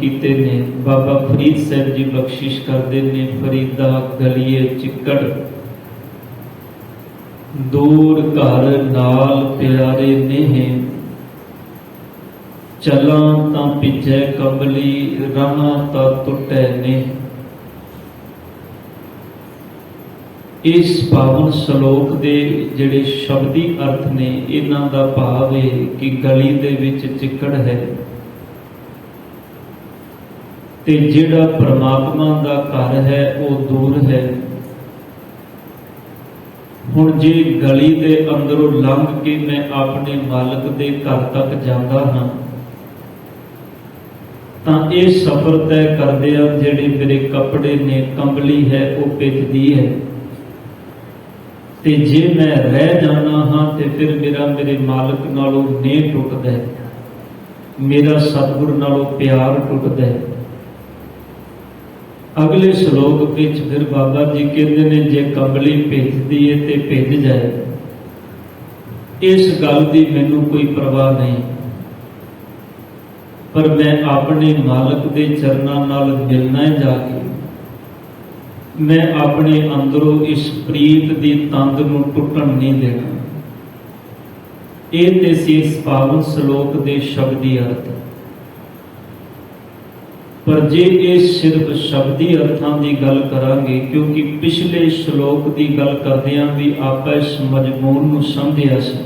कीते ने। बाबा फरीद साहब जी बख्शिश करते ने, फरीदा गलीए चिक्कड़ दूर घर नाल प्यारे नेह, चलां तां पिछे कंबली रहां तां टुटै नेह। इस पावन श्लोक दे जिहड़े शब्दी अर्थ ने, इन्हां दा भाव है कि गली दे विच चिक्कड़ है ते जिहड़ा परमात्मा दा घर है वो दूर है। हुण जे गली दे अंदरों लंघ के मैं अपने मालक दे घर तक जांदा हां तां इह सफर तय करदिआं जिहड़े मेरे कपड़े ने, कंबली है वो भिजदी है। ते जे मैं रह जाना हाँ तो फिर मेरे मालिक नालों नेह टुटदा है, मेरा सतगुर नालों प्यार टुटदा है। अगले श्लोक विच फिर बाबा जी कहते ने, जे कंबली भिजदी है तो भिज जाए, इस गल की मैनू कोई परवाह नहीं, पर मैं अपने मालिक के चरनां नाल मिलना है जाके। मैं अपने अंदरों इस प्रीत की तंद नूं टुटण नहीं देना। ये ते सी इस पावन श्लोक के शब्दी अर्थ। पर जे ये सिर्फ शब्दी अर्थां की गल करांगे, क्योंकि पिछले श्लोक की गल करदिआं भी आपां इस मजमून नूं समझिआ सी।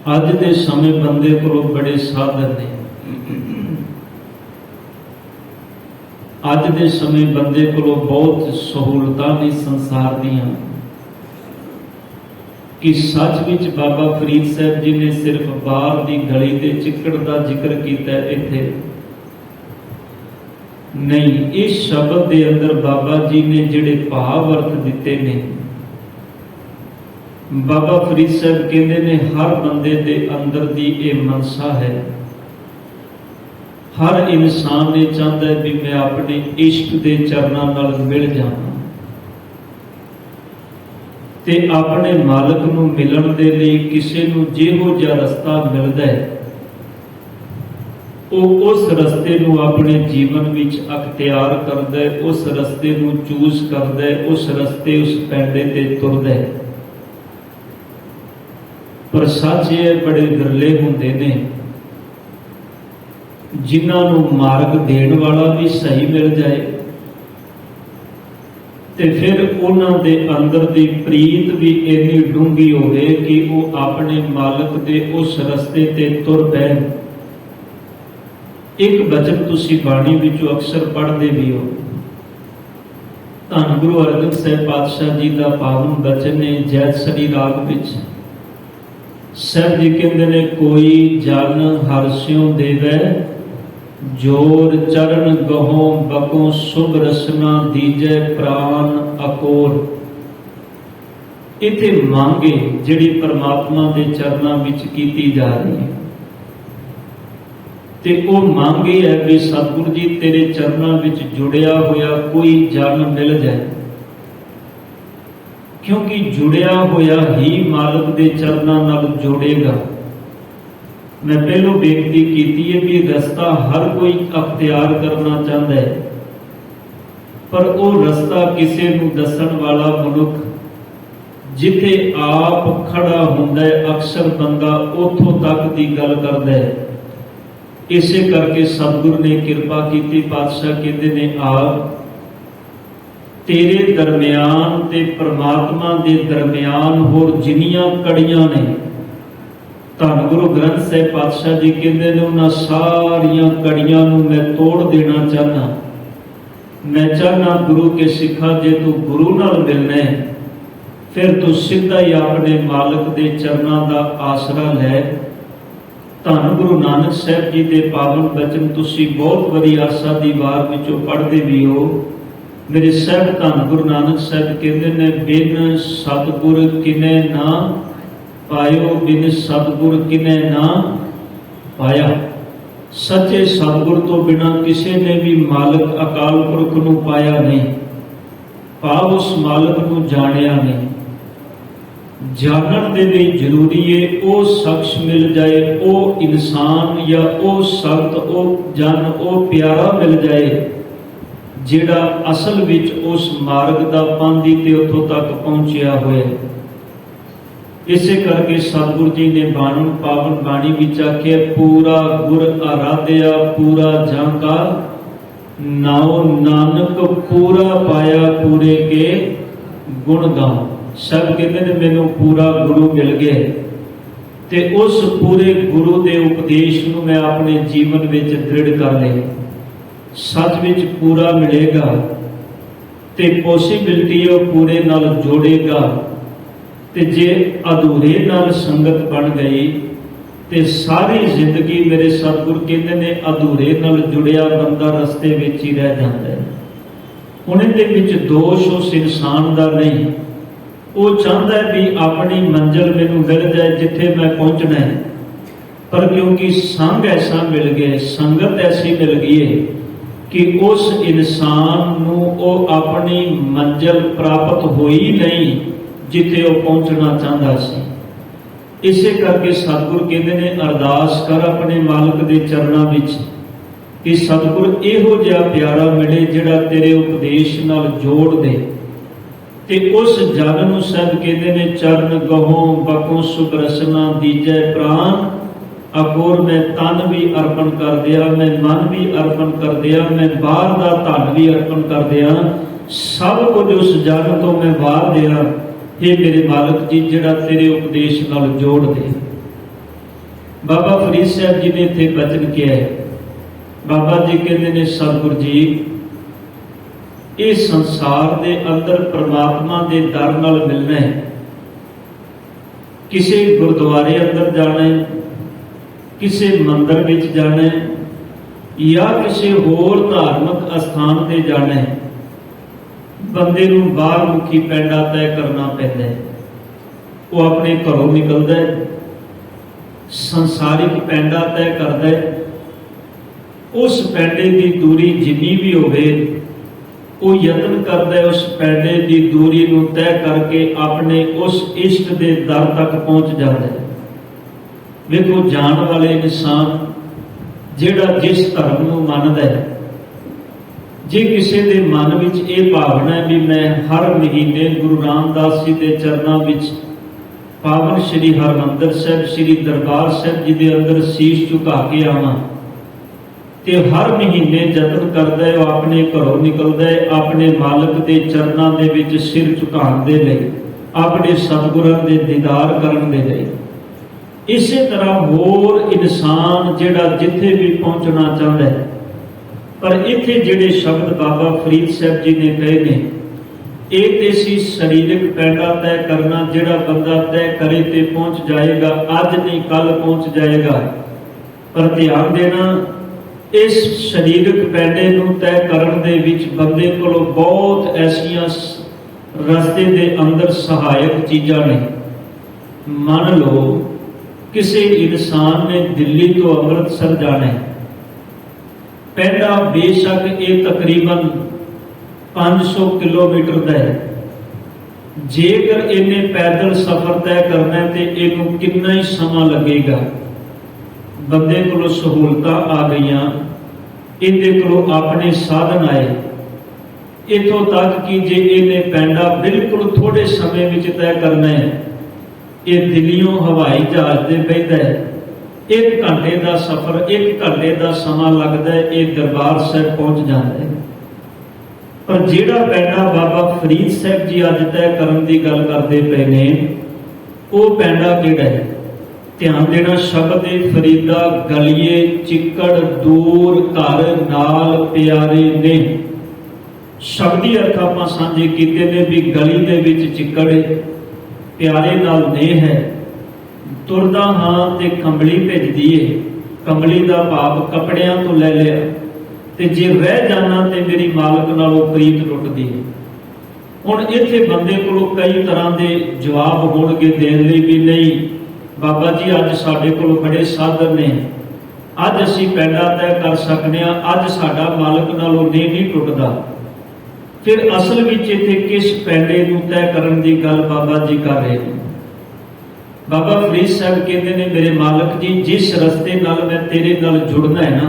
अज दे समय बंदे कोलों बड़े साधन ने, अज दे समय बंदे कोलों बहुत सहूलतां ने संसार दीआं, कि सच विच बाबा फरीद साहब जी ने सिर्फ बाहर की गली के चिक्कड़ का जिक्र किया इत्थे नहीं। इस शब्द के अंदर बाबा जी ने जिहड़े भाव अर्थ दिते ने, बाबा फरीद साहब कहते ने, हर बंदे के अंदर की ये मनसा है। हर इंसान ने चाहता है भी मैं अपने इश्क के चरनां नाल मिल जावां, ते अपने मालिक नूं मिलण दे लई किसी नूं जिहो जिहा रस्ता मिलदा है, वो उस रस्ते नूं अपने जीवन विच अख्तियार करदा है, उस रस्ते नूं चूज करदा है, उस रस्ते उस पैंडे ते तुरदा है। पर सच ये बड़े विरले हुंदे ने जिन्हां नूं मार्ग देण वाला भी सही मिल जाए, ते फिर उन्हां दे अंदर दी प्रीत भी इन्नी डूंगी होवे कि वो अपने मालिक दे उस रस्ते ते तुर पैण। एक बचन तुसी बाणी विचों अक्सर पढ़दे भी हो, धन गुरु अर्जन साहिब पातशाह जी का पावन बचन है जैतसरी राग विच। साहब जी कहते ने, कोई जन हरस्यों देवै, जोर चरण गहों बकों शुभ रसना दीजै प्राण अकोर। इत्थे मांगे जिहड़ी परमात्मा के चरनां विच कीती जा रही है, ते वो मांगे है कि सतगुरु जी तेरे चरनां विच जुड़िया होया कोई जन मिल जाए, क्योंकि जुड़िया होया ही मालिक के चरनां नाल जोड़ेगा। मैं पहलों बेनती की है भी रस्ता हर कोई अख्तियार करना चाहता है, पर वो रस्ता किसी नूं दसन वाला मनुख जिथे आप खड़ा हुंदा है, अक्सर बंदा उथों तक की गल करदा है। इसे करके सतगुरु ने कृपा की, पातशाह कहते ने, आप तेरे दरम्यान ते परमात्मा दे दरम्यान होर जिन्नियां कड़ियां ने, धन गुरु ग्रंथ साहिब पातशाह जी कहते हैं, उन्हां सारियां कड़ियां नूं मैं तोड़ देना चाहना। मैं चाहना गुरु के सिखा, जे तू गुरु नाल मिलना है फिर तू सीधा ही अपने मालिक के चरनां दा आसरा लै। धन गुरु नानक साहब जी के पावन बचन तुसी बहुत बड़ी आसा दी वार विचों पढ़दे भी हो। मेरे साहब धन गुरु नानक साहब कहते ने, बिन सतगुर किने ना पायो, बिन सतगुर किने ना पाया। सच्चे सतगुर तो बिना किसी ने भी मालिक अकाल पुरख नूं पाया नहीं, भाव उस मालिक नूं जानिया नहीं। जानन दे लई जरूरी है वो शख्स मिल जाए, वो इंसान या वो संत, वो जन, वो प्यारा मिल जाए जिहड़ा असल विच उस मार्ग दा पांदी ते उतों तक पहुंचिया होया। इसे करके सतगुरु जी ने बाणी पावन बाणी विच आखे, पूरा गुर आराध्या पूरा जाका नाओ नानक पूरा पाया पूरे के गुण गाओ। सब कहते ने मैनू पूरा गुरु मिल गया ते उस पूरे गुरु के उपदेश नूं मैं अपने जीवन में दृढ़ कर लिया। सच विच पूरा मिलेगा ते पॉसिबिलिटी है पूरे नाल जोड़ेगा, ते जे अधूरे नाल संगत बन गई ते सारी जिंदगी मेरे सतगुरु कहते ने अधूरे नाल जुड़िया बंदा रस्ते विच ही रह जाता है। हुण इहदे विच दोष उस इंसान दा नहीं, वो चाहता है भी अपनी मंजिल मैनू मिल जाए जिथे मैं पहुंचना है, पर क्योंकि संग ऐसा मिल गया, संगत ऐसी मिल गई है कि उस इंसान नू वो अपनी मंजिल प्राप्त होई नहीं जिथे वो पहुंचना चाहता सी। इसे करके सतगुरु कहते हैं अरदास कर अपने मालिक के चरणों विच कि सतगुरु इहो जिहा प्यारा मिले जिहड़ा तेरे उपदेश नाल जोड़ दे। ते उस जन नूं सब कहते ने चरण गहों बकों सुबरसना दीजै प्राण, अकोर मैं तन भी अर्पण कर दिया, मैं मन भी अर्पण कर दिया, मैं बाहर का धन भी अर्पण कर दिया, सब कुछ उस जन तो मैं वार दिया। हे मेरे मालिक जी जिहड़ा तेरे उपदेश नाल जोड़ दे। बाबा फरीद साहब जी ने इत्थे बचन किया है। बाबा जी कहते ने सतगुरु जी इस संसार के अंदर परमात्मा के दर नाल मिलना है, किसी गुरुद्वारे अंदर जाना है, किसी मंदिर विच जाना है या किसी होर धार्मिक स्थान से जाना है, बंदे नूं बाहर मुखी पैंडा तय करना पैंदा है। वो अपने घरों निकलता है, संसारिक पैंडा तय करता है, उस पैंडे की दूरी जिन्नी भी होवे वो यत्न करता है उस पैंडे की दूरी नूं तय करके अपने उस इष्ट के दर तक पहुंच जाता है। देखो जान वाले इंसान जिहड़ा जिस धर्म नूं मनदा है, जे किसी के मन विच ये भावना है भी मैं हर महीने गुरु रामदास जी के चरणों विच पावन श्री हरमंदिर साहब श्री दरबार साहब जी के अंदर शीश झुका के आवां, ते हर महीने यत्न करता है, अपने घरों निकलता है अपने मालिक के चरणों के विच सिर झुकाने के लिए, अपने सतगुरां दे दीदार करने के लिए। इस तरह होर इंसान जिहड़ा जिथे भी पहुंचना चाहता है, पर इत्थे जिहड़े शब्द बाबा फरीद साहब जी ने कहे ने, एक ऐसी शारीरिक पैंडा तय करना जिहड़ा बंदा तय करे ते पहुंच जाएगा, अज नहीं कल पहुंच जाएगा। पर ध्यान देना इस शरीरक पैंडे नूं तय करन दे विच बंदे कोलों बहुत ऐसियां रस्ते दे अंदर सहायक चीज़ां ने। मान लो किसी इंसान ने दिल्ली तो अमृतसर जाना है, पैंडा बेशक ये तकरीबन 500 किलोमीटर का है, जेकर इन्हें पैदल सफर तय करना है तो इनू कितना ही समा लगेगा। बंदे को सहूलतां आ गई, इहदे को अपने साधन आए, इतों तक कि जे इन्हें पैंडा बिल्कुल थोड़े समय में तय करना है, ये दिल्लियों हवाई जहाज से बहता है, 1 घंटे का सफर 1 घंटे का समा लगता है, ये दरबार साहब पहुंच जाता है। पर जिहड़ा पैंडा बाबा फरीद साहब जी अज तय करन की गल करते पे ने, वो पैंडा किहड़ा है? ध्यान देना शब्द फरीदा गलिए चिक्कड़ दूर घर नाल प्यारे ने। शब्दी अर्थ आपां सांझे कीते ने भी गली दे विच चिक्कड़ है, प्यारे नाल ने है, तुरदा हां ते कंबली भेजदी है, कंबली दा भाव कपड़ियां तो ले लिया, ते जे रह जाना ते मेरी मालक नालों प्रीत टुटदी है। हुण इत्थे बंदे कोलों कई तरह के जवाब होणगे देण लई भी नहीं बाबा जी अज साडे कोल बड़े साधन ने, अज असीं पैंडा तय कर सकते हैं, अज साडा मालक नालों नहीं टुटदा। फिर असल विच इत्थे किस पैंडे नूं तय करन दी गल बाबा जी कर रहे हैं? बाबा फरीद साहब कहते ने मेरे मालक जी जिस रस्ते नाल मैं तेरे नाल जुड़ना है ना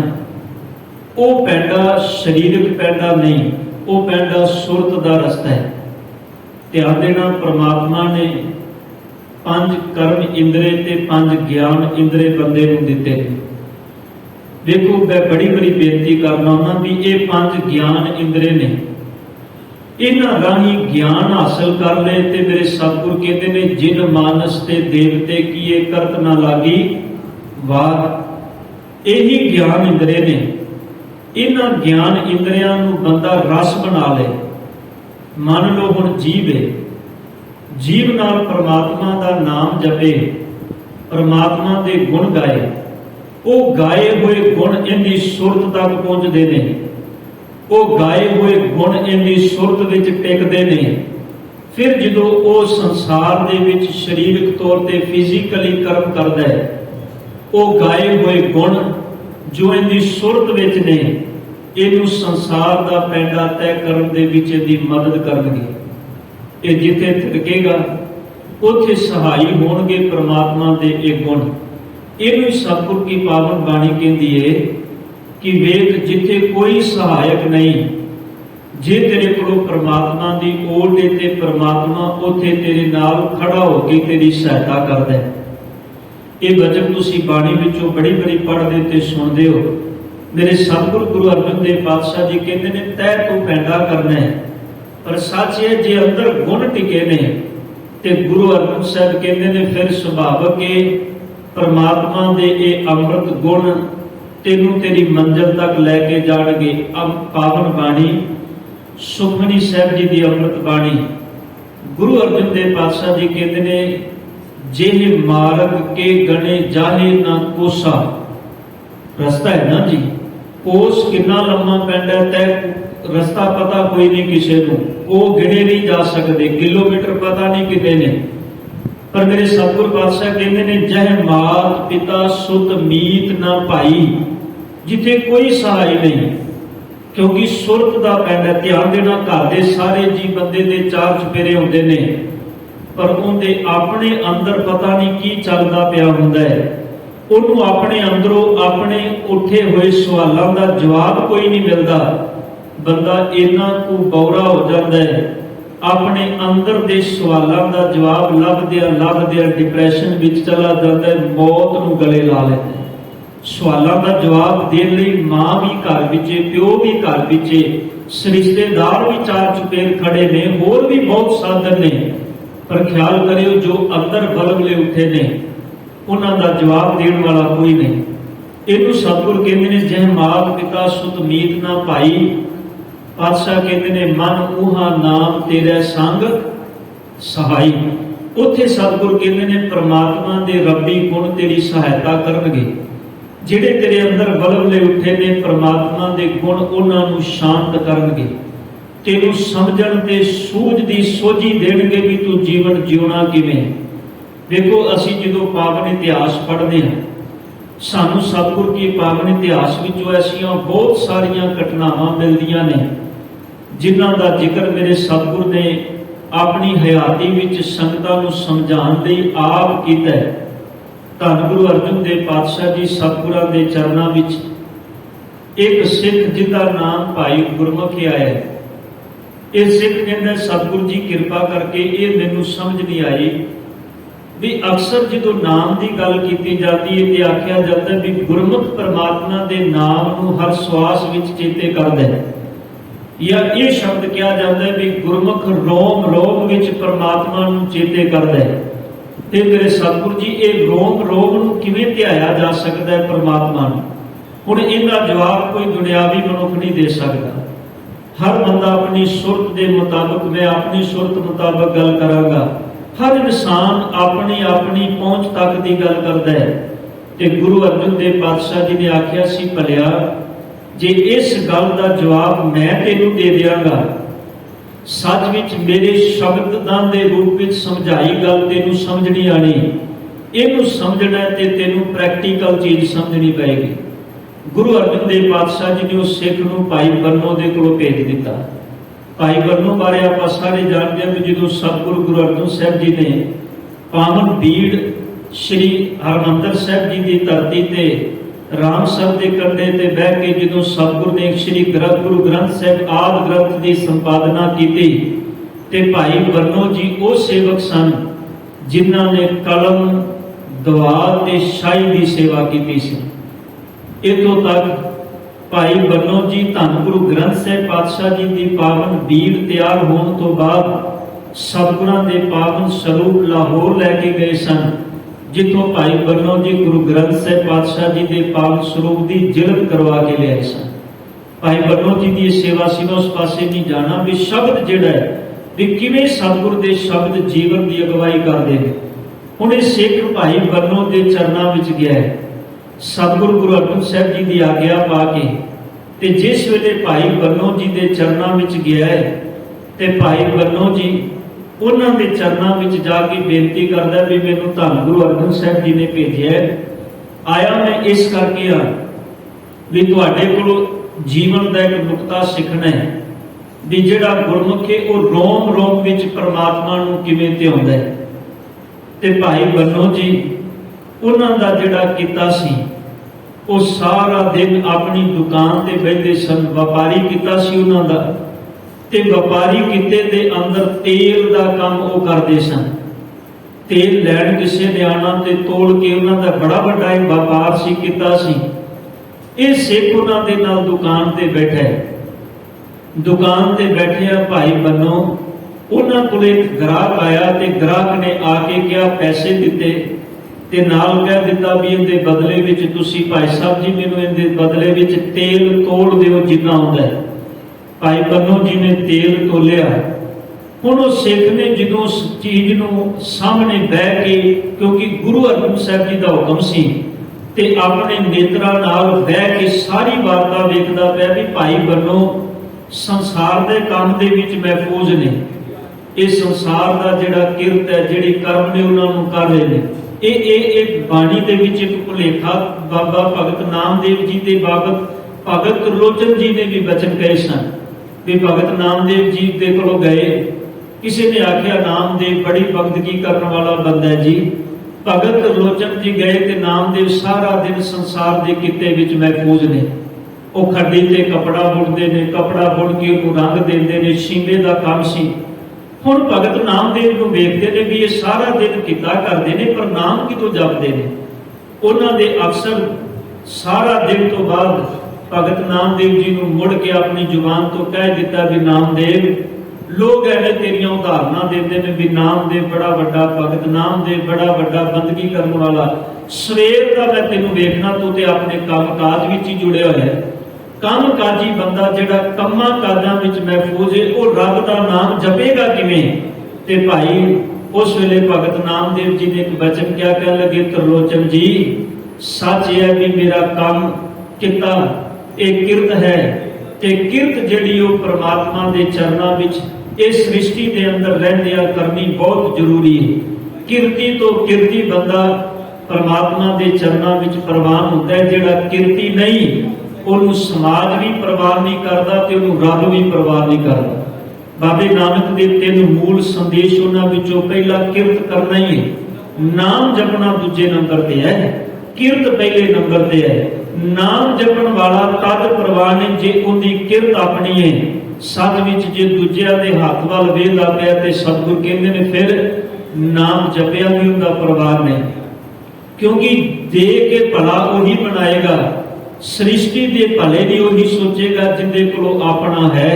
वो पैंडा शरीरक पैंडा नहीं, वो पैंडा सुरत का रस्ता है। ध्यान देना, परमात्मा ने 5 कर्म इंद्रे ते 5 ज्ञान इंद्रे बंदे नूं दिते। देखो मैं बड़ी बड़ी बेनती करना ना भी ये 5 ज्ञान इंद्रे ने, इन्हां राही ज्ञान हासिल कर ले ते मेरे सतगुर कहते ने जिन मानस ते देवते किए करत ना लागी वार। यही ज्ञान इंद्रे ने, इन्हां ज्ञान इंद्रियां नूं बंदा रस बना ले। मान लो हुण जीव है, जीव नाल परमात्मा दा नाम जपे, परमात्मा दे गुण गाए, वो गाए हुए गुण इन्दी सुरत तक पहुंचते हैं, वो गाए हुए गुण इन्दी सुरत विच टिकते हैं। फिर जो वो संसार दे विच शरीरक तौर ते फिजिकली कर्म करता है, वो गाए हुए गुण जो इन्दी सुरत विच ने इनू संसार का पैंडा तय करने दे विच इहदी मदद करनगे। ये जिथे थिरकेगा उत्थे सहाई होणगे परमात्मा दे ये गुण। इनू सतगुर की पावन बाणी कहती है कि वेख जिथे कोई सहायक नहीं, जे तेरे को परमात्मा की ओर दे ते परमात्मा उत्थे तेरे नाल खड़ा होकर तेरी सहायता करता है। ये वचन तुसी बाणी विचों बड़ी बड़ी पढ़दे ते सुनदे हो। मेरे सतगुरु गुरु अर्जन देव पातशाह जी कहते हैं तय तू पैंडा करना है, पर सच है जे अंदर गुण टिके ने ते गुरु अर्जन साहब कहते हैं फिर सुभावक है परमात्मा दे ये अमृत गुण तेनू तेरी मंजिल तक लैके जाणगे। अब पावन बाणी सुखमनी साहब जी की अमृत बाणी गुरु अर्जन देव पातशाह जी कहते हैं जे मार्ग के गणे जाहे ना कोसा। रस्ता है ना जी, कोस कितना लम्मा पैंदा तय रस्ता पता कोई नहीं किसी को, वो गिने नहीं जा सकते, किलोमीटर पता नहीं कितने ने। पर मेरे सतगुर पातशाह कहते ने जह मात पिता सुत मीत ना भाई, जिथे कोई सहाय नहीं, क्योंकि सुरत का पैंदा। ध्यान देना, घर के सारे जी बंदे दे 4 चुफेरे होंदे ने, पर उनके अपने अंदर पता नहीं की चलता पिया हुंदा है। उन्होंने अपने अंदरों अपने उठे हुए सवालों का जवाब कोई नहीं मिलता। बंदा इन्ना को बौरा हो जाता है, अपने अंदर के सवालों का जवाब लभदिया डिप्रैशन में चला जाता है, मौत को गले ला लेता है। सवालों का जवाब देने लिए माँ भी घर पिछे, प्यो भी घर पिछे, रिश्तेदार भी 4 चुफेर खड़े ने, होर भी बहुत साधन ने, पर ख्याल करियो जो अंदर बलबले उठे ने उन्हों का जवाब देने वाला कोई नहीं। इनू सतगुर कहते हैं जह मात पिता सुत मीत ना भाई। पातशाह कहते हैं मन ऊहा नाम तेरे संग सहाई। उत्थे सतगुर कहते हैं परमात्मा दे रब्बी गुण तेरी सहायता करनगे। जिहड़े तेरे अंदर बलबले उठे ने परमात्मा दे गुण उन्हां नूं शांत करनगे, तेनू समझण ते सूझ दी सोझी देणगे भी तू जीवन जिउणा किवें। देखो असी जो पावन इतिहास पढ़ते हैं, सानू सतगुर की पावन इतिहास विचों ऐसियां बहुत सारिया घटनावां मिलदियां ने जिन्हां दा जिक्र मेरे सतगुर ने अपनी हयाती विच संगतां नूं समझाउण लई आप कीता है। धन गुरु अर्जन देव पातशाह जी सतगुरां दे चरनां विच एक सिख जिहदा नाम भाई गुरमुख आया है। ये सिख कहंदा सतगुर जी कृपा करके ये मैनूं समझ नहीं आई भी अक्सर जो नाम की गल की जाती है तो आख्या जाता है भी गुरमुख परमात्मा के नाम को हर श्वास विच चेते करता है, या ये शब्द कहा जाता है भी गुरमुख रोम रोम विच परमात्मा को चेते करता है। तो मेरे सतगुर जी ये रोम रोम को किवें ध्याया जा सकता है परमात्मा को? हुण इहदा जवाब कोई दुनियावी मनुख नहीं दे सकता। हर बंदा अपनी सुरत के मुताबिक, मैं अपनी सुरत मुताबिक गल करांगा, हर इंसान अपनी अपनी पहुंच तक की गल करता है। तो गुरु अर्जन देव पातशाह जी ने आख्या सी भलिया जे इस गल का जवाब मैं तेनू दे दियांगा, सच विच मेरे शब्दां दे रूप में समझाई गल तेनू समझ नहीं आनी, इनू समझना है ते तेनू प्रैक्टिकल चीज समझनी पेगी। गुरु अर्जन देव पातशाह जी ने उस सिख नूं भाई बन्नों दे कोलों भेज दिता। भाई बन्नों बारे आप सारे जानते हैं कि जो सतगुरु गुरु अर्जन साहब जी ने पावन बीड़ श्री हरमंदर साहब जी की धरती ते रामसर के कंढे ते बह के जो सतगुरु ने श्री गुरु ग्रंथ साहब आदि ग्रंथ की संपादना की ते भाई बन्नों जी वो सेवक सन जिन्हों ने कलम दवात ते शाही की सेवा की सी। इतों तक भाई बन्नों जी धन गुरु ग्रंथ साहब पातशाह जी की पावन बीड़ तैयार होने तो बाद सतगुरां दे पावन स्वरूप लाहौर लैके गए सन, जिथों भाई बन्नों जी गुरु ग्रंथ साहब पातशाह जी के पावन स्वरूप की जिलत करवा के लियाए सन। भाई बन्नों जी की सेवा सी मैं उस पासे नहीं जाना भी शब्द जिहड़ा है भी किवें सतगुर के शब्द जीवन की अगवाई करते हैं। हुण सिख भाई बन्नों के चरणों में गया है सतगुरु गुरु अर्जन साहब जी की आग्ञा पा के ते जिस वेले भाई बन्नों जी के चरणों में गया है ते भाई बन्नों जी उन्होंने चरणों में जाके बेनती करता भी मैनू धन गुरु अर्जन साहब जी ने भेजा है, आया मैं इस करके आ भी तुहाडे कोलों जीवन का एक नुकता सीखना है भी जिहड़ा गुरमुख है वो रोम रोम विच परमात्मा नूं किवें ध्याउंदा है। ते भाई बन्नों जी उन्हां दा जिहड़ा कीता सी वो सारा दिन अपनी दुकान ते बैठे सन, व्यापारी कीता सी उन्हां दा ते व्यापारी किते दे अंदर तेल दा काम वो करते सन। तेल लैण किसी ने आना ते तोड़ के उन्हां दा बड़ा वड्डा एक व्यापार सी कीता सी। ये सिख उन्हां दे नाल दुकान ते बैठा है, दुकान ते बैठे भाई बन्नों उन्हां कोल एक ग्राहक आया ते ग्राहक ने आके क्या पैसे दिते ते नाल कह दिता भी इहदे बदले विच तुसी भाई साहब जी मैनूं इहदे बदले विच तेल तोल दिओ जिन्ना आउंदा है। भाई बन्नों जी ने तेल तोलिया। हुण उस सिख ने जो उस चीज नूं सामने बह के क्योंकि गुरु अर्जन साहब जी का हुक्म सी ते अपने नेत्रां नाल बह के सारी वार्ता वेखदा पिया भी भाई बन्नों संसार के काम दे विच महफूज ने, इस संसार का जिहड़ा किरत है जिहड़ी कर्म ने उन्होंने कर रहे हैं। ये बाणी दे विच एक भुलेखा बाबा भगत नामदेव जी के बाबत भगत त्रिलोचन जी ने भी वचन कहे सन भी भगत नामदेव जी के कोलों गए, किसी ने आख्या नामदेव बड़ी बंदगी करने वाला बंदा है जी। भगत त्रिलोचन जी गए तो नामदेव सारा दिन संसार के किते विच महफूज ने, वो खड्डी ते कपड़ा बुणदे ने, कपड़ा बुण के उन्हें रंग देंदे ने, शीमे का काम सी। हुण भगत नामदेव नूं वेखदे ने भी ये सारा दिन किता करते हैं पर नाम कितों जपते हैं। उन्हां दे अफसर सारा दिन तो बाद भगत नामदेव जी नूं मुड़ के अपनी जुबान तो कह दिता भी नामदेव लोग एवें तेरियां उदाहरणां देंदे ने भी नामदेव बड़ा वड्डा भगत नामदेव बड़ा वड्डा बंदगी करने वाला, सवेर का मैं तेनों वेखना तू ते अपने काम काज विच ही जुड़िया होया है। काम काजी बंदा जिहड़ा कम्मां काजां विच महफूज है वो रब दा नाम जपेगा किवें। ते भाई उस वेले भगत नामदेव जी ने एक वचन क्या कह लगे त्रिलोचन जी सच है भी मेरा काम किता एक किरत है ते किरत जिहड़ी वो परमात्मा दे चरनां विच इस सृष्टि के अंदर रहंदियां करनी बहुत जरूरी है। किरती तो किरती बंदा परमात्मा के चरणों में प्रवान होता है, जिहड़ा किरती नहीं उन्होंने समाज भी प्रवान नहीं करता ते उन्होंने रब भी प्रवान नहीं करता। बाबे नानक के 3 मूल संदेश उन्हां विचों पहला किरत करना ही है, नाम जपना दूजे नंबर पे है, किरत पहले नंबर पे है। नाम जपन वाला तद प्रवान है जे उनकी किरत अपनी है। सच विच जे दूजिया के हाथ वाल वेखदा पिया ते सतगुर कहंदे ने फिर नाम जपिया भी उनका प्रवान नहीं, क्योंकि दे के भला वही बनाएगा, सृष्टि के भले भी वही सोचेगा जिंदे कोलों अपना है।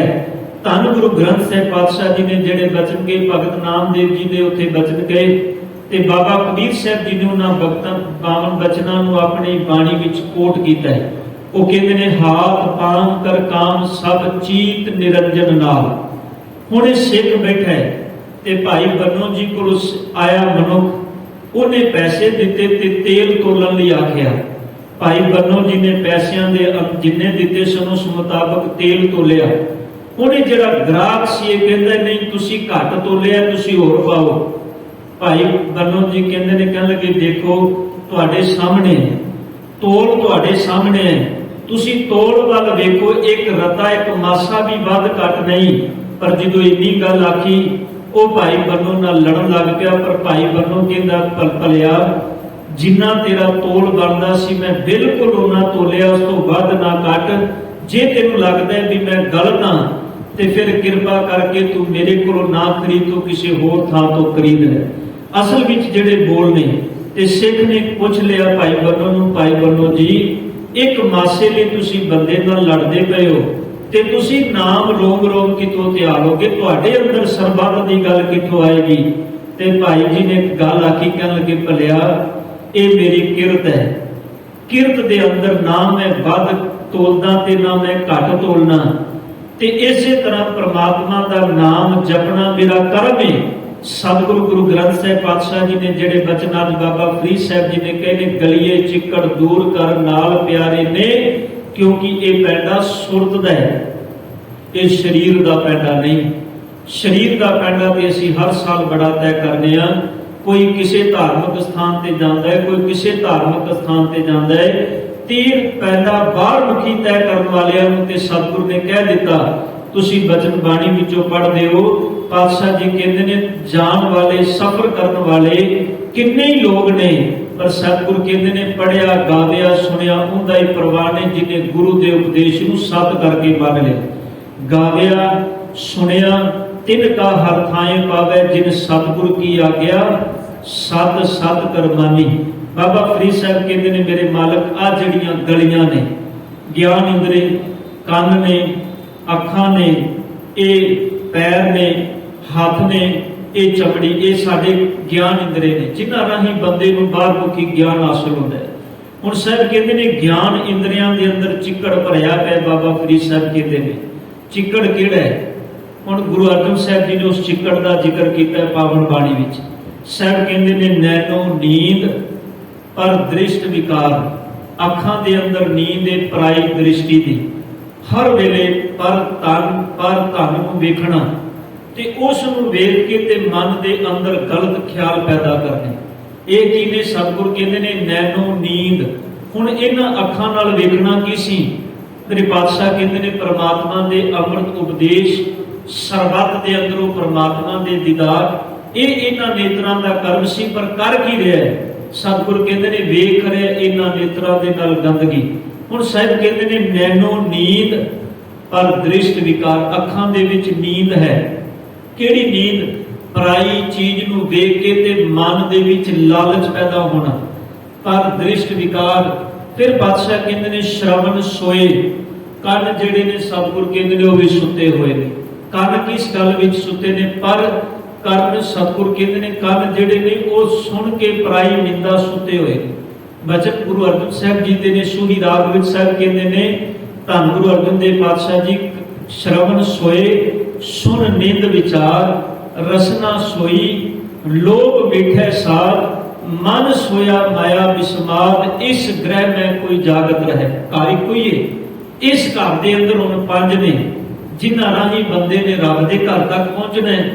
धन गुरु ग्रंथ साहिब पातशाह जी ने जेड़े बचन के भगत नामदेव जी के उत्थे बचन गए ते बाबा कबीर साहब जी ने उन्हां भगतां पावन बचनां नूं अपनी बाणी विच कोट कीता है। वो कहते ने हाथ पांव कर काम सब चीत निरंजन नाल। हुण सिख बैठा है ते भाई बन्नों जी कोल आया मनुख, उन्हें पैसे दिते ते तेल तोलन लई आख्या। भाई बन्नों जी ने पैसों के जिन्ने दिते सन उस मुताबक तेल तोलिया। उन्हें जिहड़ा ग्राहक सी कहंदा नहीं तुसी घट तोलिया तुसी होर पाओ। भाई बन्नों जी कहंदे ने कहण लगे देखो तुहाडे सामने तोल तुहाडे सामने है, तुसी तोल वाल वेखो एक रत्ता एक मासा भी वध घट नहीं। पर जो इन्नी गल आखी वो भाई बन्नों नाल लड़न लग पिया। पर भाई बन्नों कहंदा भलिया जिन्ना तेरा तोल बनता सी मैं बिल्कुल उन्ना तोलिया, उस तो वध ना घट। जे तेनू लगता है भी मैं गलत हाँ तो फिर कृपा करके तू मेरे को ना खरीद, तो किसी होर थां तो खरीद ले। असल विच जिहड़े बोल ने ते सिख ने पुछ लिया भाई बन्नो नूं, भाई बन्नो जी एक मासे लिए तुसी बंदे नाल लड़दे पए हो ते तुसी नाम रोम रोम कितों त्यागोगे, तुहाडे अंदर सरबत दी गल कितों आएगी। ते भाई जी ने एक गल आखी, कहन लगे भलिया ये मेरी किरत है, किरत दे अंदर ना मैं वध तोलदा ते ना मैं घट तोलना, ते इसे तरह परमात्मा का नाम जपना मेरा कर्म है। सतगुरु गुरु ग्रंथ साहिब पातशाह जी ने जेड़े बचन आज बाबा फरीद साहब जी ने कहे, गलिए चिक्कड़ दूर कर नाल प्यारे ने, क्योंकि ये पैंडा सुरत दा है, ये शरीर का पैंडा नहीं। शरीर का पैंडा तो असीं हर साल बड़ा तय करने आ, कोई किसी धार्मिक स्थान पर जाता है, कोई किसी धार्मिक स्थान पर जाता है, तीर पैंडा बाहर मुखी तय करने वालियां ते सतगुरु ने कह दिता, तुसी बचन बाणी विचों पढ़दे हो, पातशाह जी कहते ने जान वाले सफर करने वाले किन्ने ही लोग ने, पर सतगुरु कहते ने पढ़िया गाविया सुनिया उनका ही परवाह ने, जिन्हें गुरु के उपदेश नूं सत करके मान लिया। गाविया सुनिया तिनका हर थाए पावे, जिन सतगुरु की आज्ञा सत सत कर मानी। बाबा फरीद साहब कहते ने मेरे मालक आ जड़ियां गलियां ने, ज्ञान इंद्रे कान ने, अखां ने, ये पैर ने, हाथ ने, ये चमड़ी, ये साडे ज्ञान इंद्रे ने, जिन्हां राही बंदे नूं बाहर मुखी ज्ञान हासिल होंदा है। हुण साहब कहते ने ज्ञान इंद्रियां दे अंदर चिक्कड़ भरिया पिया। बाबा फरीद साहब कहते ने चिक्कड़ किहड़ा है? हुण गुरु अर्जन साहब जी ने उस चिक्कड़ का जिक्र किया पावन बाणी विच। साहब कहते ने नैनो नींद पर दृष्ट विकार, अखां दे अंदर नींद है पराई दृष्टि दी, हर वेले पर धन नूं वेखना ते उस नूं वेख के ते मन दे अंदर गलत ख्याल पैदा करने। ये की ने सतगुरु कहते ने नैनो नींद। हुण इन्हां अखां नाल वेखना की सी? मेरे पातशाह कहते ने परमात्मा दे अमृत उपदेश, सरबत दे अंदरों परमात्मा दे दीदार, ये इन्हां नेत्रां दा कर्म सी। पर कर की रहा है? सतगुरु कहते ने वेख रहा इन्हां नेत्रां दे नाल गंदगी। हुण साहिब कहते ने नैनो नींद पर दृष्ट विकार, अखां दे विच नींद है। किहड़ी नींद? पराई चीज नूं वेख के ते मन दे विच लालच पैदा होना, पर दृष्ट विकार। फिर बादशाह कहते ने श्रवण सोए, कन जिहड़े ने सतगुरु कहते ने वो भी सुते हुए ने। कन किस गल विच सुते ने? पर कन सतगुरु कहते ने कन जिहड़े ने वो सुन के पराई निंदा सुते हुए ने। बचन गुरु अर्जन साहब जी दे ने सूही राग विच साहब कहते ने धन गुरु अर्जन देव पातशाह जी, श्रवण सोए सुन निंद विचार, रसना सोई लोभ मिठे सार, मन सोया माया विस्माद, इस ग्रह में कोई जागत रहे। घर कोई है, इस घर के अंदर हुण पंज ने, जिन्हां राही बंदे ने रब के घर तक पहुंचना है,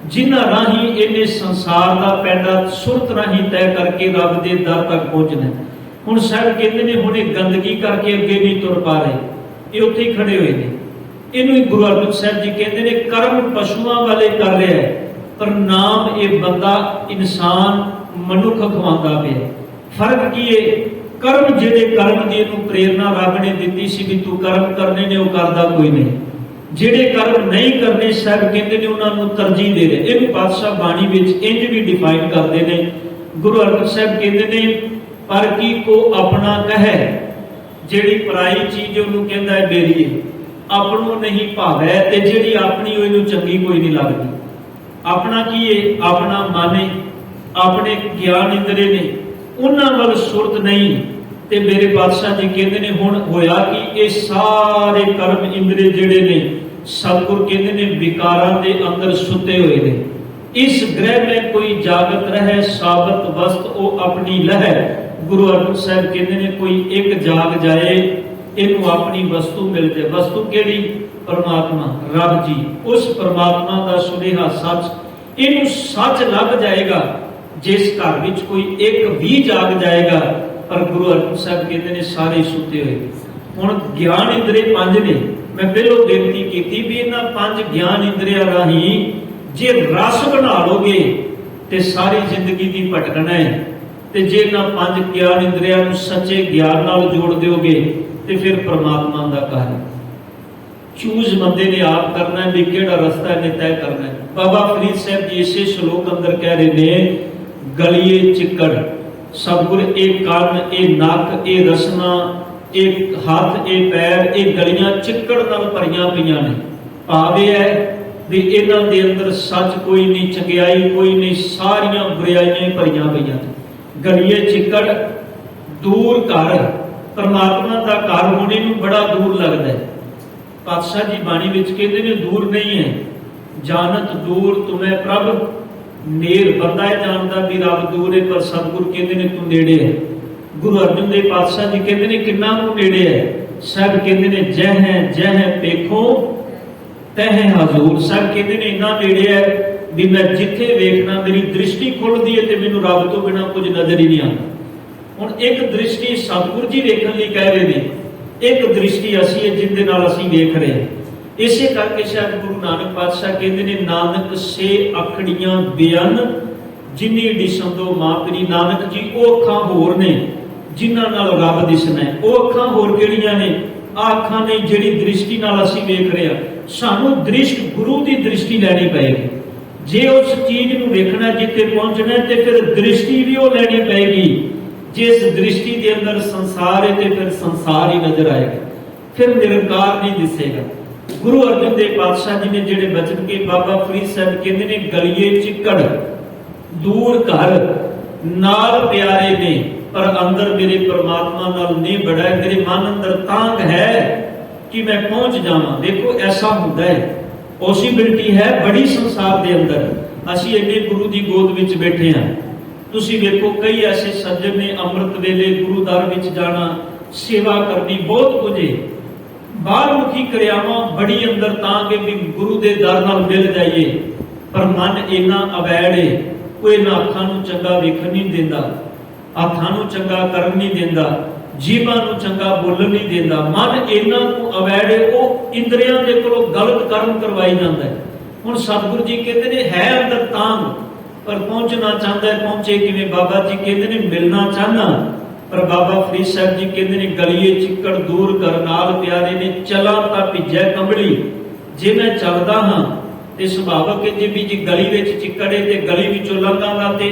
जिन्हां राही इन्हें संसार का पैंडा सुरत राही तय करके रब के दर तक पहुंचना है। हुण साहब कहते ने हुण गंदगी करके अगे नहीं तुर पा रहे, ये उत्थे ही खड़े हुए हैं। इनू ही गुरु अर्जन साहब जी कहते ने कर्म पशुओं वाले कर रहा है, पर नाम ये बंदा इंसान मनुख खवांदा पिया। फर्क की है? कर्म जिहड़े कर्म दी नूं प्रेरणा रब ने दित्ती सी भी तू कर्म करने ने, वो करदा कोई नहीं। जिहड़े कर्म नहीं करने साहब कहते ने उन्हां नूं तरजीह दे रहे। इहनूं पातशाह बाणी विच इंज भी डिफाइन करते ने। गुरु अर्जन साहब कहते ने पर की को अपना कहे, जिहड़ी पराई चीज उहनूं कहंदा है बेरी है, अपनों नहीं भावै, ते जिहड़ी अपनी उहनूं चंगी कोई नहीं लगदी। अपना की है? अपना माने, अपने ज्ञान इंद्रे ने, उन्हां वल सुरत नहीं। ते मेरे पातशाह जी कहते ने हुण होया कि ये सारे कर्म इंद्रे जिहड़े ने सतगुरु कहते ने विकारां दे अंदर सुते हुए ने। इस ग्रह में कोई जागत रहे, साबत वस्त ओ अपनी लह। गुरु अर्जन साहब कहते ने कोई एक जाग जाए, इनू अपनी वस्तु मिल जाए। वस्तु केड़ी? परमात्मा, रब जी। उस परमात्मा का सुनेहा सच, इनू सच लग जाएगा जिस घर विच कोई एक भी जाग जाएगा। पर गुरु अर्जन साहब कहते ने सारे सुते हुए। हुण ज्ञान इंद्रे पंज ने। मैं पहलों बेनती की भी इन्हां पंज ज्ञान इंद्रियां राही जे रस बना लोगे ते सारी जिंदगी दी भटकना है। ਤੇ ਜੇ ਇਹਨਾਂ ਪੰਜ ਗਿਆਨ ਇੰਦਰੀਆਂ ਨੂੰ ਸੱਚੇ ਗਿਆਨ ਨਾਲ ਜੋੜ ਦਿਓਗੇ ਤੇ ਫਿਰ ਪ੍ਰਮਾਤਮਾ ਦਾ ਘਰ। ਚੂਜ਼ ਬੰਦੇ ਨੇ ਆਪ ਕਰਨਾ ਹੈ ਵੀ ਕਿਹੜਾ ਰਸਤਾ ਇਹਨੇ ਤੈਅ ਕਰਨਾ ਹੈ। ਬਾਬਾ ਫਰੀਦ ਸਾਹਿਬ ਜੀ ਇਸੇ ਸ਼ਲੋਕ ਅੰਦਰ ਕਹਿ ਰਹੇ ਨੇ, ਗਲੀਏ ਚਿੱਕੜ ਸਤਿਗੁਰ, ਇਹ ਕੰਨ, ਇਹ ਨੱਕ, ਇਹ ਰਸਨਾ, ਇਹ ਹੱਥ, ਇਹ ਪੈਰ, ਇਹ ਗਲੀਆਂ ਚਿੱਕੜ ਨਾਲ ਭਰੀਆਂ ਪਈਆਂ ਨੇ। ਭਾਵ ਇਹ ਹੈ ਵੀ ਇਹਨਾਂ ਦੇ ਅੰਦਰ ਸੱਚ ਕੋਈ ਨਹੀਂ, ਚੰਗਿਆਈ ਕੋਈ ਨਹੀਂ, ਸਾਰੀਆਂ ਬੁਰਾਈਆਂ ਹੀ ਭਰੀਆਂ ਪਈਆਂ ਨੇ। ਗਲੀਏ ਚਿੱਕੜ, ਦੂਰ ਘਰ, ਪਰਮਾਤਮਾ ਦਾ ਘਰ ਹੋਣੇ ਨੂੰ ਬੜਾ ਦੂਰ ਲੱਗਦਾ ਹੈ। ਪਾਤਸ਼ਾਹ ਜੀ ਬਾਣੀ ਵਿੱਚ ਕਹਿੰਦੇ ਨੇ ਦੂਰ ਨਹੀਂ ਹੈ, ਜਾਨਤ ਦੂਰ ਤੁਮੇ ਪ੍ਰਭ ਨੇਰ। ਬੰਦਾ ਇਹ ਜਾਣਦਾ ਵੀ ਰੱਬ ਦੂਰ ਹੈ, ਪਰ ਸਤਿਗੁਰ ਕਹਿੰਦੇ ਨੇ ਤੂੰ ਨੇੜੇ ਹੈ। ਗੁਰੂ ਅਰਜਨ ਦੇਵ ਪਾਤਸ਼ਾਹ ਜੀ ਕਹਿੰਦੇ ਨੇ ਕਿੰਨਾ ਨੂੰ ਨੇੜੇ ਹੈ। ਸਾਹਿਬ ਕਹਿੰਦੇ ਨੇ ਜਹ ਹੈ ਪੇਖੋ ਤਹ ਹਜ਼ੂਰ। ਸਾਹਿਬ ਕਹਿੰਦੇ ਨੇ ਇੰਨਾ ਨੇੜੇ ਹੈ ਵੀ ਮੈਂ ਜਿੱਥੇ ਵੇਖਣਾ ਮੇਰੀ ਦ੍ਰਿਸ਼ਟੀ ਖੁੱਲਦੀ ਹੈ ਤੇ ਮੈਨੂੰ ਰੱਬ ਤੋਂ ਬਿਨਾਂ ਕੁਝ ਨਜ਼ਰ ਹੀ ਨਹੀਂ ਆਉਂਦਾ। ਹੁਣ ਇੱਕ ਦ੍ਰਿਸ਼ਟੀ ਸਤਿਗੁਰ ਜੀ ਵੇਖਣ ਲਈ ਕਹਿ ਰਹੇ ਨੇ, ਇੱਕ ਦ੍ਰਿਸ਼ਟੀ ਅਸੀਂ ਹੈ ਜਿਹਦੇ ਨਾਲ ਅਸੀਂ ਵੇਖ ਰਹੇ ਹਾਂ। ਇਸੇ ਕਰਕੇ ਸ਼ਾਇਦ ਗੁਰੂ ਨਾਨਕ ਪਾਤਸ਼ਾਹ ਕਹਿੰਦੇ ਨੇ, ਨਾਨਕ ਸੇ ਅੱਖੜੀਆਂ ਬੇਅਨ ਜਿਨੀ ਦਿਸੰਦੋ ਮਾਂ ਤੇਰੀ। ਨਾਨਕ ਜੀ ਉਹ ਅੱਖਾਂ ਹੋਰ ਨੇ ਜਿਨ੍ਹਾਂ ਨਾਲ ਰੱਬ ਦਿਸਣਾ ਹੈ। ਉਹ ਅੱਖਾਂ ਹੋਰ ਕਿਹੜੀਆਂ ਨੇ? ਆਹ ਅੱਖਾਂ ਨੇ ਜਿਹੜੀ ਦ੍ਰਿਸ਼ਟੀ ਨਾਲ ਅਸੀਂ ਵੇਖ ਰਹੇ ਹਾਂ। ਸਾਨੂੰ ਦ੍ਰਿਸ਼ਟ ਗੁਰੂ ਦੀ ਦ੍ਰਿਸ਼ਟੀ ਲੈਣੀ ਪਏਗੀ। ਜੇ ਉਸ ਚੀਜ਼ ਨੂੰ ਵੇਖਣਾ ਜਿੱਥੇ ਪਹੁੰਚਣਾ ਤੇ ਫਿਰ ਦ੍ਰਿਸ਼ਟੀ ਵੀ ਉਹ ਲੈਣੀ ਪਏਗੀ। ਜਿਸ ਦ੍ਰਿਸ਼ਟੀ ਦੇ ਅੰਦਰ ਸੰਸਾਰ ਹੈ ਤੇ ਫਿਰ ਸੰਸਾਰ ਹੀ ਨਜ਼ਰ ਆਏਗਾ, ਫਿਰ ਨਿਰੰਕਾਰ ਨਹੀਂ ਦਿਸੇਗਾ। ਗੁਰੂ ਅਰਜਨ ਦੇਵ ਪਾਤਸ਼ਾਹ ਜੀ ਨੇ ਜਿਹੜੇ ਬਚਨ ਕੇ ਬਾਬਾ ਫਰੀਦ ਸਾਹਿਬ ਕਹਿੰਦੇ ਨੇ, ਗਲੀਏ ਚਿੱਕੜ ਦੂਰ ਘਰ ਨਾਲ ਪਿਆਰੇ ਨੇ, ਪਰ ਅੰਦਰ ਮੇਰੇ ਪਰਮਾਤਮਾ ਨਾਲ ਨਹੀਂ ਬੜਾ। ਮੇਰੇ ਮਨ ਅੰਦਰ ਤਾਂਗ ਹੈ ਕਿ ਮੈਂ ਪਹੁੰਚ ਜਾਵਾਂ। ਦੇਖੋ ਐਸਾ ਹੁੰਦਾ ਹੈ, ਪੋਸੀਬਿਲਿਟੀ ਹੈ ਬੜੀ ਸੰਸਾਰ ਦੇ ਅੰਦਰ। ਅਸੀਂ ਇੰਨੇ ਗੁਰੂ ਦੀ ਗੋਦ ਵਿੱਚ ਬੈਠੇ ਹਾਂ। ਤੁਸੀਂ ਵੇਖੋ ਕਈ ਐਸੇ ਸੱਜਣ ਨੇ ਅੰਮ੍ਰਿਤ ਵੇਲੇ ਗੁਰੂ ਦਰ ਵਿੱਚ ਜਾਣਾ, ਸੇਵਾ ਕਰਨੀ, ਬਹੁਤ ਕੁਝ ਹੈ। ਬਾਹਰਮੁਖੀ ਕਿਰਿਆਵਾਂ ਬੜੀ ਅੰਦਰ ਤਾਂ ਕਿ ਵੀ ਗੁਰੂ ਦੇ ਦਰ ਨਾਲ ਮਿਲ ਜਾਈਏ, ਪਰ ਮਨ ਇੰਨਾ ਅਵੈੜ ਹੈ, ਕੋਈ ਨਾ ਅੱਖਾਂ ਨੂੰ ਚੰਗਾ ਵੇਖਣ ਨਹੀਂ ਦਿੰਦਾ, ਹੱਥਾਂ ਨੂੰ ਚੰਗਾ ਕਰਨ ਨਹੀਂ ਦਿੰਦਾ, ਜੀਭਾਂ ਨੂੰ ਚੰਗਾ ਬੋਲਣ ਨਹੀਂ ਦਿੰਦਾ। ਮਨ ਇੰਨਾ ਕੁ ਅਵੈੜ ਹੈ, ਉਹ ਇੰਦਰੀਆਂ ਦੇ ਕੋਲੋਂ ਗਲਤ ਕਰਮ ਕਰਵਾਈ ਜਾਂਦਾ ਹੈ। ਹੁਣ ਸਤਿਗੁਰੂ ਜੀ ਕਹਿੰਦੇ ਨੇ ਹੈ ਅੰਦਰ ਤਾਂਗ, ਪਰ ਪਹੁੰਚਣਾ ਚਾਹੁੰਦਾ ਹੈ, ਪਹੁੰਚੇ ਕਿਵੇਂ? ਬਾਬਾ ਜੀ ਕਹਿੰਦੇ ਨੇ ਮਿਲਣਾ ਚਾਹਨਾ, ਪਰ ਬਾਬਾ ਫਰੀਦ ਸਾਹਿਬ ਜੀ ਕਹਿੰਦੇ ਨੇ ਗਲੀਏ ਚਿੱਕੜ ਦੂਰ ਘਰ ਨਾਲ ਪਿਆਰੇ ਨੇ, ਚਲਾਂ ਤਾਂ ਭਿੱਜੈ ਕੰਬਲੀ। ਜੇ ਮੈਂ ਚੱਲਦਾ ਹਾਂ ਤੇ ਸੁਭਾਵਕ ਹੈ, ਜੇ ਵੀ ਜੀ ਗਲੀ ਵਿੱਚ ਚਿੱਕੜ ਹੈ ਤੇ ਗਲੀ ਵਿੱਚੋਂ ਲੰਘਾਂਗਾ ਤੇ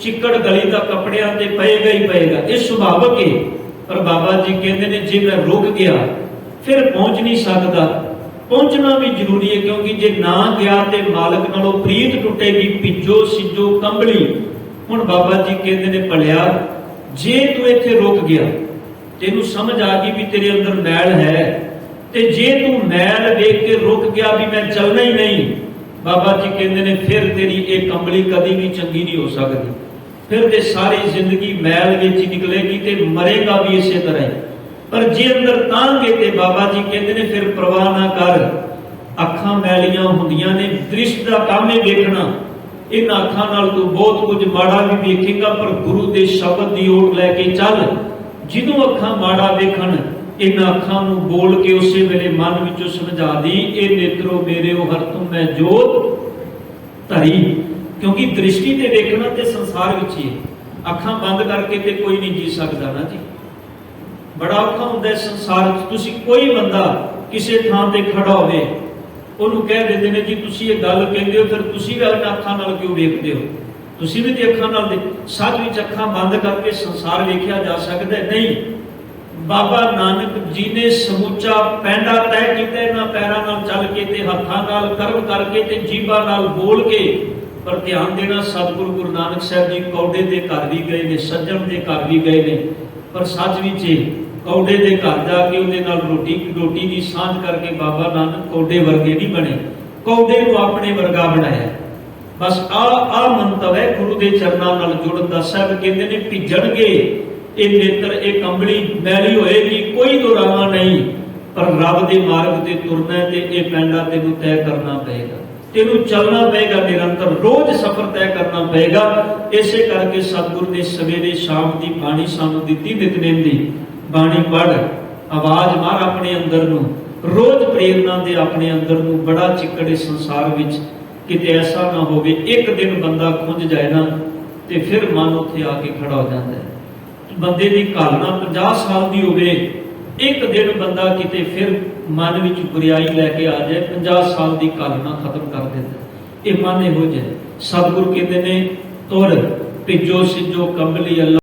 ਚਿੱਕੜ ਗਲੀ ਦਾ ਕੱਪੜਿਆਂ ਤੇ ਪਏਗਾ ਹੀ ਪਏਗਾ, ਇਹ ਸੁਭਾਵਕ ਹੈ। ਪਰ ਬਾਬਾ ਜੀ ਕਹਿੰਦੇ ਨੇ ਜੇ ਮੈਂ ਰੁਕ ਗਿਆ ਫਿਰ ਪਹੁੰਚ ਨਹੀਂ ਸਕਦਾ। ਪਹੁੰਚਣਾ ਵੀ ਜ਼ਰੂਰੀ ਹੈ, ਕਿਉਂਕਿ ਜੇ ਨਾ ਗਿਆ ਤੇ ਮਾਲਕ ਨਾਲੋਂ ਪ੍ਰੀਤ ਟੁੱਟੇਗੀ। ਭਿੱਜੋ ਸਿੱਜੋ ਕੰਬਲੀ। ਹੁਣ ਬਾਬਾ ਜੀ ਕਹਿੰਦੇ ਨੇ ਭਲਿਆ, ਜੇ ਤੂੰ ਇੱਥੇ ਰੁਕ ਗਿਆ, ਤੈਨੂੰ ਸਮਝ ਆ ਗਈ ਵੀ ਤੇਰੇ ਅੰਦਰ ਮੈਲ ਹੈ, ਤੇ ਜੇ ਤੂੰ ਮੈਲ ਵੇਖ ਕੇ ਰੁਕ ਗਿਆ ਵੀ ਮੈਂ ਚੱਲਣਾ ਹੀ ਨਹੀਂ, ਬਾਬਾ ਜੀ ਕਹਿੰਦੇ ਨੇ ਫਿਰ ਤੇਰੀ ਇਹ ਕੰਬਲੀ ਕਦੀ ਵੀ ਚੰਗੀ ਨਹੀਂ ਹੋ ਸਕਦੀ। ਫਿਰ ਤੇ ਸਾਰੀ ਜ਼ਿੰਦਗੀ ਮੈਲ ਵਿੱਚ ਹੀ ਨਿਕਲੇਗੀ ਤੇ ਮਰੇਗਾ ਵੀ ਇਸੇ ਤਰ੍ਹਾਂ ਹੀ। ਪਰ ਜੇ ਅੰਦਰ ਤਾਂਗੇ ਤੇ ਬਾਬਾ ਜੀ ਕਹਿੰਦੇ ਨੇ ਫਿਰ ਪਰਵਾਹ ਨਾ ਕਰ। ਅੱਖਾਂ ਮੈਲੀਆਂ ਹੁੰਦੀਆਂ ਨੇ, ਦ੍ਰਿਸ਼ਟ ਦਾ ਕੰਮ ਹੈ ਵੇਖਣਾ। ਇਹਨਾਂ ਅੱਖਾਂ ਨਾਲ ਤੂੰ ਬਹੁਤ ਕੁਝ ਮਾੜਾ ਵੀ ਵੇਖੇਗਾ, ਪਰ ਗੁਰੂ ਦੇ ਸ਼ਬਦ ਦੀ ਓਟ ਲੈ ਕੇ ਚੱਲ। ਜਦੋਂ ਅੱਖਾਂ ਮਾੜਾ ਵੇਖਣ, ਇਹਨਾਂ ਅੱਖਾਂ ਨੂੰ ਬੋਲ ਕੇ ਉਸੇ ਵੇਲੇ ਮਨ ਵਿੱਚੋਂ ਸਮਝਾ ਦੀ, ਇਹ ਨੇਤਰੋ ਮੇਰੇ ਉਹ ਹਰ ਤੁਮ ਮੈਂ ਜੋਤ ਧਰੀ। ਕਿਉਂਕਿ ਦ੍ਰਿਸ਼ਟੀ ਤੇ ਵੇਖਣਾ ਤੇ ਸੰਸਾਰ ਵਿੱਚ ਹੀ ਹੈ। ਅੱਖਾਂ ਬੰਦ ਕਰਕੇ ਤੇ ਕੋਈ ਨਹੀਂ ਜੀ ਸਕਦਾ ਨਾ ਜੀ। ਬੜਾ ਔਖਾ ਹੁੰਦਾ ਸੰਸਾਰ ਵਿੱਚ। ਤੁਸੀਂ ਕੋਈ ਬੰਦਾ ਕਿਸੇ ਥਾਂ ਤੇ ਖੜਾ ਹੋਵੇ, ਉਹਨੂੰ ਕਹਿ ਦਿੰਦੇ ਨੇ ਜੀ ਤੁਸੀਂ ਇਹ ਗੱਲ ਕਹਿੰਦੇ ਹੋ, ਫਿਰ ਤੁਸੀਂ ਵੀ ਆਪਣੇ ਅੱਖਾਂ ਨਾਲ ਕਿਉਂ ਵੇਖਦੇ ਹੋ? ਤੁਸੀਂ ਵੀ ਤੇ ਅੱਖਾਂ ਨਾਲ ਦੇ। ਸੱਚ ਵਿੱਚ ਅੱਖਾਂ ਬੰਦ ਕਰਕੇ ਸੰਸਾਰ ਵੇਖਿਆ ਜਾ ਸਕਦਾ ਨਹੀਂ। ਬਾਬਾ ਨਾਨਕ ਜੀ ਨੇ ਸਮੁੱਚਾ ਪੈਂਡਾ ਤੈਅ ਕੀਤਾ ਇਹਨਾਂ ਪੈਰਾਂ ਨਾਲ ਚੱਲ ਕੇ ਤੇ ਹੱਥਾਂ ਨਾਲ ਕਰਮ ਕਰਕੇ ਤੇ ਜੀਭਾਂ ਨਾਲ ਬੋਲ ਕੇ। ਪਰ ਧਿਆਨ ਦੇਣਾ, ਸਤਿਗੁਰੂ ਗੁਰੂ ਨਾਨਕ ਸਾਹਿਬ ਜੀ ਕੌਡੇ ਦੇ ਘਰ ਵੀ ਗਏ ਨੇ, ਸੱਜਣ ਦੇ ਘਰ ਵੀ ਗਏ ਨੇ, ਪਰ ਸੱਚ ਵਿੱਚ ਕੌਡੇ ਦੇ ਘਰ ਜਾ ਕੇ ਉਹਦੇ ਨਾਲ ਰੋਟੀ ਦੀ ਸਾਂਝ ਕਰਕੇ ਬਾਬਾ ਨਾਨਕ ਕੌਡੇ ਵਰਗੇ ਨਹੀਂ ਬਣੇ, ਕੌਡੇ ਨੂੰ ਆਪਣੇ ਵਰਗਾ ਬਣਾਇਆ। ਬਸ ਆ ਮੰਤਵ ਹੈ ਗੁਰੂ ਦੇ ਚਰਨਾਂ ਨਾਲ ਜੁੜਨ ਦਾ। ਸਾਹਿਬ ਕਹਿੰਦੇ ਨੇ ਭਿੱਜਣਗੇ ਇਹ ਨੇਤਰ, ਇਹ ਕੰਬਲੀ ਮੈਲੀ ਹੋਏਗੀ, ਕੋਈ ਦੁਰਾਵਾ ਨਹੀਂ, ਪਰ ਰੱਬ ਦੇ ਮਾਰਗ ਤੇ ਤੁਰਨਾ ਤੇ ਇਹ ਪੈਂਡਾ ਤੈਨੂੰ ਤੈਅ ਕਰਨਾ ਪਏਗਾ, ਤੈਨੂੰ ਚੱਲਣਾ ਪਏਗਾ ਨਿਰੰਤਰ, ਰੋਜ਼ ਸਫ਼ਰ ਤੈਅ ਕਰਨਾ ਪਏਗਾ। ਇਸੇ ਕਰਕੇ ਸਤਿਗੁਰੂ ਨੇ ਸਵੇਰੇ ਸ਼ਾਮ ਦੀ ਬਾਣੀ ਸਾਨੂੰ ਦਿੱਤੀ, ਨਿਤਨੇਮ ਦੀ ਬਾਣੀ ਪੜ੍ਹ, ਆਵਾਜ਼ ਮਾਰ ਆਪਣੇ ਅੰਦਰ ਨੂੰ, ਰੋਜ਼ ਪ੍ਰੇਰਨਾ ਦੇ ਆਪਣੇ ਅੰਦਰ ਨੂੰ। ਬੜਾ ਚਿੱਕੜੇ ਸੰਸਾਰ ਵਿੱਚ, ਕਿਤੇ ਐਸਾ ਨਾ ਹੋਵੇ ਇੱਕ ਦਿਨ ਬੰਦਾ ਖੁੰਝ ਜਾਏ ਨਾ ਤੇ ਫਿਰ ਮਨ ਉੱਥੇ ਆ ਕੇ ਖੜਾ ਹੋ ਜਾਂਦਾ ਹੈ। ਬੰਦੇ ਦੀ ਕਾਲਨਾ 50 ਸਾਲ ਦੀ ਹੋਵੇ, ਇੱਕ ਦਿਨ ਬੰਦਾ ਕਿਤੇ ਫਿਰ ਮਨ ਵਿੱਚ ਬੁਰਾਈ ਲੈ ਕੇ ਆ ਜਾਏ, 50 ਸਾਲ ਦੀ ਕਾਲਨਾ ਖਤਮ ਕਰ ਦਿੰਦਾ। ਇਹ ਮਨ ਇਹੋ ਜਿਹਾ। ਸਤਿਗੁਰੂ ਕਹਿੰਦੇ ਨੇ ਤੁਰ ਭਿਜੋ ਸਿਜੋ ਕੰਬਲੀ ਅੱਲਾ